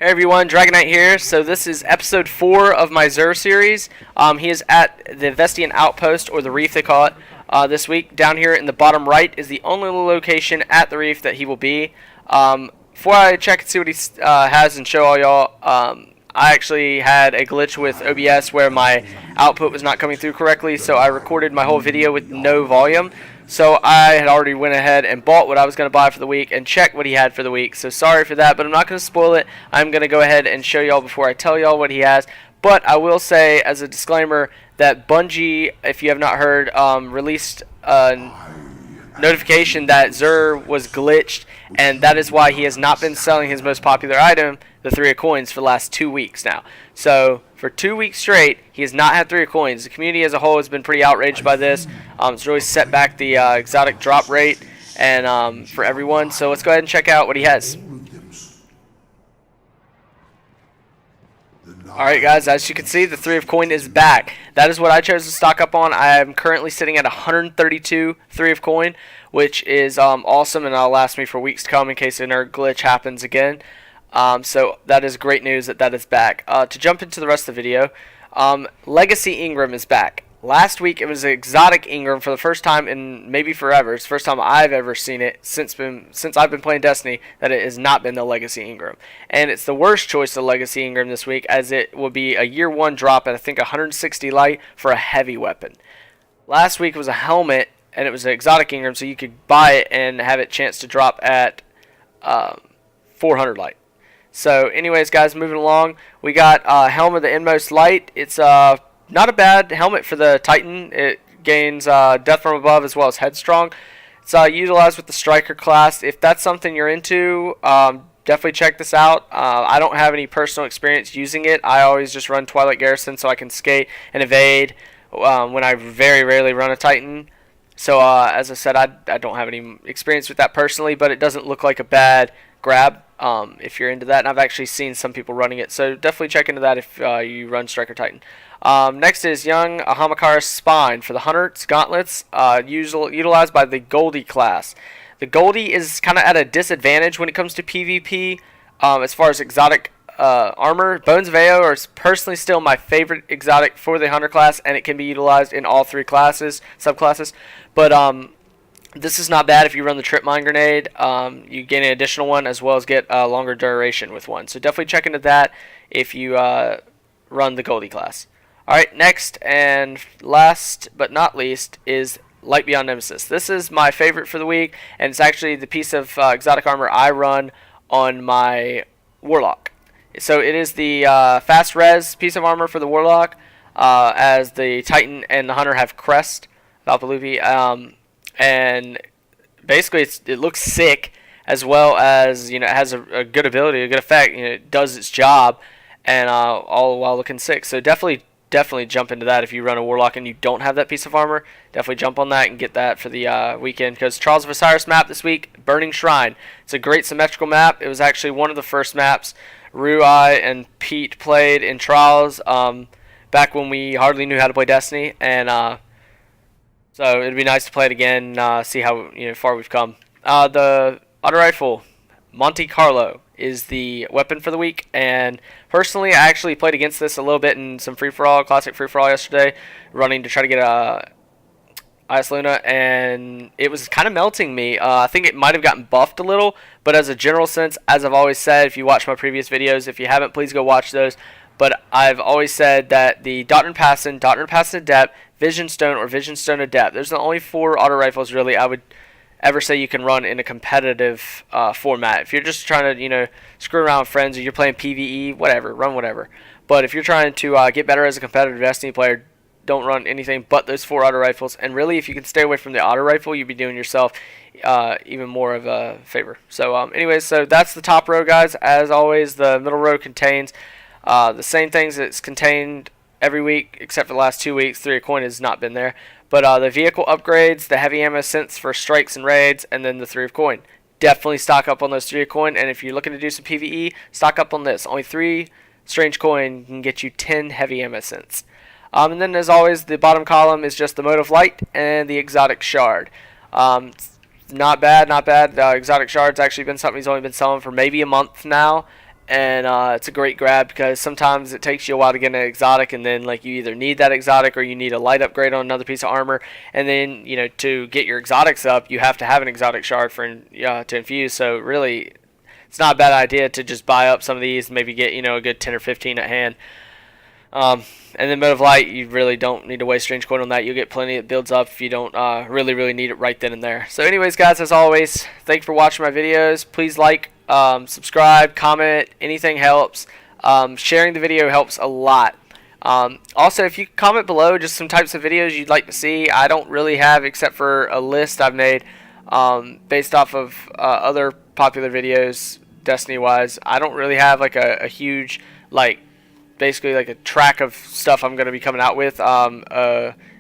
Hey everyone, Dragon Knight here. So this is episode 4 of my Xur series. He is at the Vestian Outpost, or the Reef they call it, this week. Down here in the bottom right is the only location at the Reef that he will be. Before I check and see what he has and show all y'all, I actually had a glitch with OBS where my output was not coming through correctly, so I recorded my whole video with no volume. So I had already went ahead and bought what I was going to buy for the week and checked what he had for the week. So sorry for that, but I'm not going to spoil it. I'm going to go ahead and show y'all before I tell y'all what he has. But I will say as a disclaimer that Bungie, if you have not heard, released a notification that Xur was glitched, and that is why he has not been selling his most popular item, the 3 of coins, for the last 2 weeks now. So for 2 weeks straight, he has not had 3 of coins. The community as a whole has been pretty outraged by this. It's really set back the exotic drop rate and for everyone. So let's go ahead and check out what he has. Alright guys, as you can see, the 3 of coin is back. That is what I chose to stock up on. I am currently sitting at 132 3 of coin, which is awesome, and that'll last me for weeks to come in case another glitch happens again. So that is great news that is back. To jump into the rest of the video, Legacy Ingram is back. Last week it was exotic Ingram for the first time in maybe forever. It's the first time I've ever seen it since I've been playing Destiny that it has not been the Legacy Ingram. And it's the worst choice of Legacy Ingram this week, as it will be a year 1 drop at I think 160 light for a heavy weapon. Last week was a helmet and it was an exotic Ingram, so you could buy it and have it chance to drop at 400 light. So anyways guys, moving along, we got Helm of the Inmost Light. It's not a bad helmet for the Titan. It gains Death from Above as well as Headstrong. It's utilized with the Striker class. If that's something you're into, definitely check this out. I don't have any personal experience using it. I always just run Twilight Garrison so I can skate and evade when I very rarely run a Titan. So as I said, I don't have any experience with that personally, but it doesn't look like a bad grab if you're into that. And I've actually seen some people running it, so definitely check into that if you run Striker Titan. Next is Young Ahamaka's Spine for the Hunter's Gauntlets, utilized by the Goldie class. The Goldie is kind of at a disadvantage when it comes to PvP as far as exotic armor. Bones of Ao is personally still my favorite exotic for the Hunter class, and it can be utilized in all 3 subclasses. But this is not bad if you run the Trip Mine Grenade. You gain an additional one as well as get a longer duration with one. So definitely check into that if you run the Goldie class. Alright, next and last but not least is Light Beyond Nemesis. This is my favorite for the week, and it's actually the piece of exotic armor I run on my Warlock. So it is the fast res piece of armor for the Warlock, as the Titan and the Hunter have Crest, Valpalupi, and basically it looks sick, as well as it has a good ability, a good effect. It does its job, and all while looking sick. So definitely jump into that if you run a Warlock and you don't have that piece of armor. Definitely jump on that and get that for the weekend, because Trials of Osiris map this week, Burning Shrine. It's a great symmetrical map. It was actually one of the first maps Rui and Pete played in Trials back when we hardly knew how to play Destiny, and so it'd be nice to play it again, see how far we've come. The auto rifle Monte Carlo is the weapon for the week, and personally I actually played against this a little bit in some free-for-all, classic free-for-all yesterday, running to try to get a Ice Luna, and it was kind of melting me. I think it might have gotten buffed a little, but as a general sense, as I've always said, if you watch my previous videos, if you haven't, please go watch those, but I've always said that the Doctrine Passion, Adept, Vision Stone, or Vision Stone Adept, there's the only 4 auto rifles really I would ever say you can run in a competitive format. If you're just trying to screw around with friends, or you're playing PvE, whatever, run whatever. But if you're trying to get better as a competitive Destiny player, don't run anything but those 4 auto rifles. And really, if you can stay away from the auto rifle, you'd be doing yourself even more of a favor. So anyways, so that's the top row, guys. As always, the middle row contains the same things that's contained every week except for the last 2 weeks. 3 of coin has not been there. But the vehicle upgrades, the heavy ammo synths for strikes and raids, and then the 3 of coin. Definitely stock up on those 3 of coin, and if you're looking to do some PvE, stock up on this. Only 3 strange coin can get you 10 heavy ammo synths. And then as always, the bottom column is just the Mode of Light and the exotic shard. Not bad, not bad. Exotic shard's actually been something he's only been selling for maybe a month now, and it's a great grab because sometimes it takes you a while to get an exotic, and then like you either need that exotic or you need a light upgrade on another piece of armor, and then to get your exotics up, you have to have an exotic shard for to infuse. So really, it's not a bad idea to just buy up some of these, and maybe get a good 10 or 15 at hand. And then Mode of Light, you really don't need to waste strange coin on that. You'll get plenty. It builds up if you don't really need it right then and there. So anyways, guys, as always, thanks for watching my videos. Please like, subscribe, comment. Anything helps. Sharing the video helps a lot. Also, if you comment below just some types of videos you'd like to see, I don't really have, except for a list I've made based off of other popular videos, Destiny-wise. I don't really have like a huge, basically like a track of stuff I'm going to be coming out with.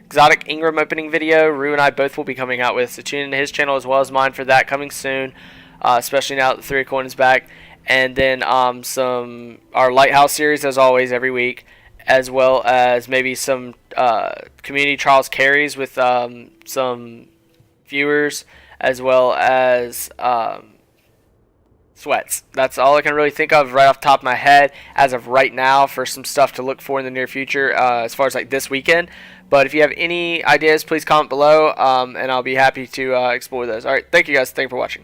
Exotic Ingram opening video, Rue and I both will be coming out with, so tune into his channel as well as mine for that coming soon, especially now that the 3 of coin is back. And then our Lighthouse series, as always, every week, as well as maybe some community trials carries with some viewers, as well as sweats. That's all I can really think of right off the top of my head as of right now for some stuff to look for in the near future as far as like this weekend. But if you have any ideas, please comment below, and I'll be happy to explore those. All right, thank you guys. Thank you for watching.